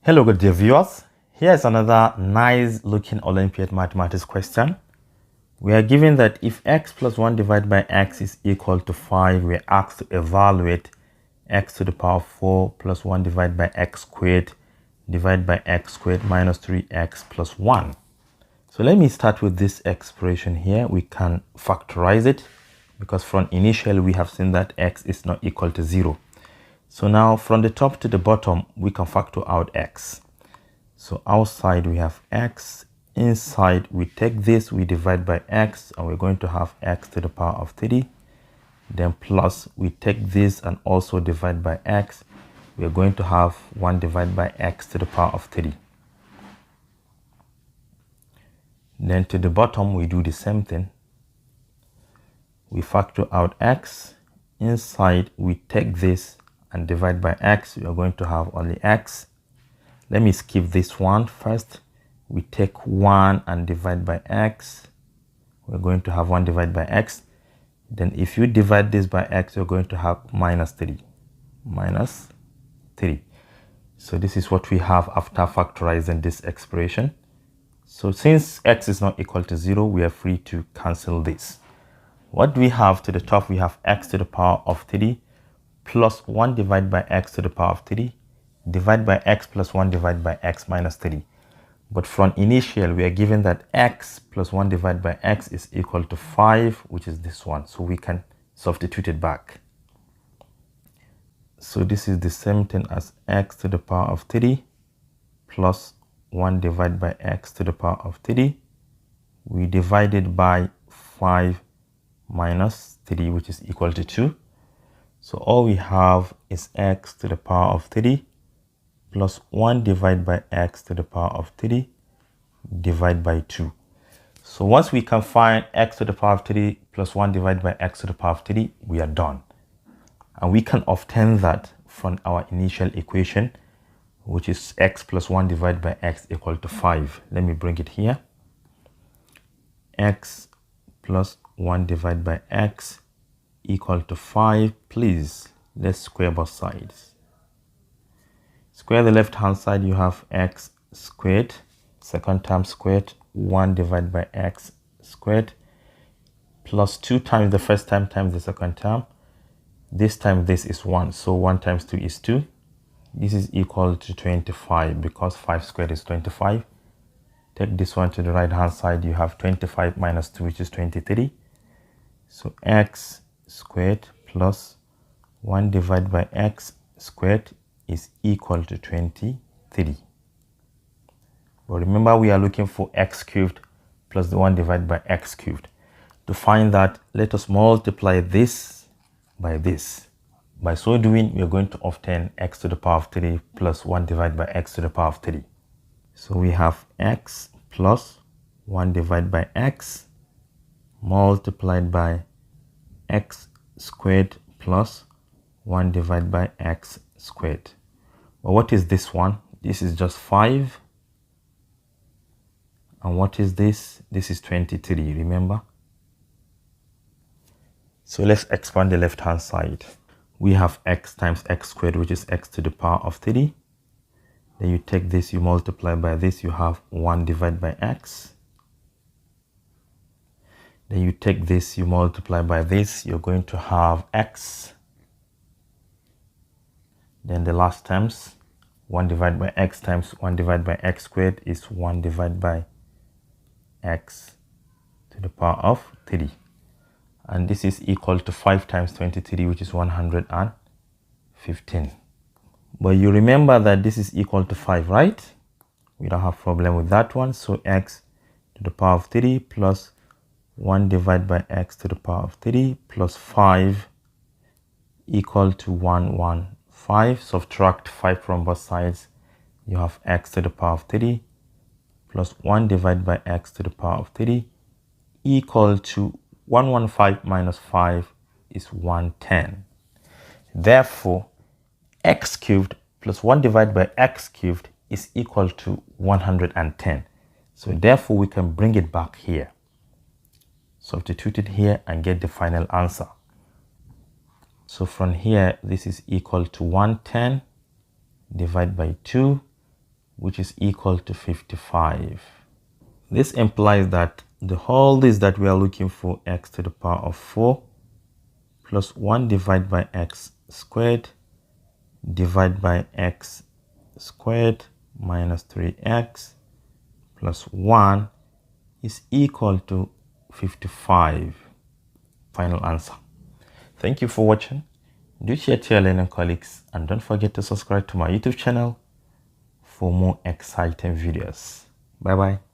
Hello, good dear viewers. Here's another nice looking Olympiad mathematics question. We are given that if x plus 1 divided by x is equal to 5, we are asked to evaluate x to the power of 4 plus 1 divided by x squared divided by x squared minus 3x plus 1. So let me start with this expression here. We can factorize it because from initial we have seen that x is not equal to 0. So now from the top to the bottom, we can factor out x. So outside we have x, inside we take this, we divide by x, and we're going to have x to the power of 3. Then plus we take this and also divide by x, we're going to have 1 divided by x to the power of 3. Then to the bottom we do the same thing. We factor out x, inside we take this and divide by x, we are going to have only x. Let me skip this one first. We take 1 and divide by x. We're going to have 1 divided by x. Then if you divide this by x, you're going to have minus 3. Minus 3. So this is what we have after factorizing this expression. So since x is not equal to 0, we are free to cancel this. What do we have to the top? We have x to the power of 3 plus 1 divided by x to the power of 3 divided by x plus 1 divided by x minus 3. But from initial, we are given that x plus 1 divided by x is equal to 5, which is this one. So we can substitute it back. So this is the same thing as x to the power of 3 plus 1 divided by x to the power of 3. We divide it by 5 minus 3, which is equal to 2. So all we have is x to the power of 3 plus 1 divided by x to the power of 3 divided by 2. So once we can find x to the power of 3 plus 1 divided by x to the power of 3, we are done. And we can obtain that from our initial equation, which is x plus 1 divided by x equal to 5. Let me bring it here. X plus 1 divided by x equal to 5. Please, let's square both sides. Square the left hand side, you have x squared, second term squared, 1 divided by x squared, plus 2 times the first term times the second term. This time this is 1, so 1 times 2 is 2. This is equal to 25 because 5 squared is 25. Take this one to the right hand side, you have 25 minus 2, which is 23. So x squared plus 1 divided by x squared is equal to 23. But remember, we are looking for x cubed plus the 1 divided by x cubed. To find that, let us multiply this by this. By so doing, we are going to obtain x to the power of 3 plus 1 divided by x to the power of 3. So we have x plus 1 divided by x multiplied by x squared plus 1 divided by x squared. Well, what is this one? This is just 5. And what is this? This is 23, remember? So let's expand the left hand side. We have x times x squared, which is x to the power of 3. Then you take this, you multiply by this, you have 1 divided by x. Then you take this, you multiply by this, you're going to have x. Then the last terms, 1 divided by x times 1 divided by x squared is 1 divided by x to the power of 3. And this is equal to 5 times 23, which is 115. But you remember that this is equal to 5, right? We don't have problem with that one. So x to the power of 3 plus 1 divided by x to the power of 3 plus 5 equal to 115. Subtract 5 from both sides. You have x to the power of 3 plus 1 divided by x to the power of 3 equal to 115 minus 5 is 110. Therefore, x cubed plus 1 divided by x cubed is equal to 110. So therefore, we can bring it back here. Substitute it here and get the final answer. So from here, this is equal to 110 divided by 2 which is equal to 55. This implies that the whole list that we are looking for, x to the power of 4 plus 1 divided by x squared divided by x squared minus 3x plus 1 is equal to 55. Final answer. Thank you for watching. Do share to your learning colleagues and don't forget to subscribe to my YouTube channel for more exciting videos. Bye bye.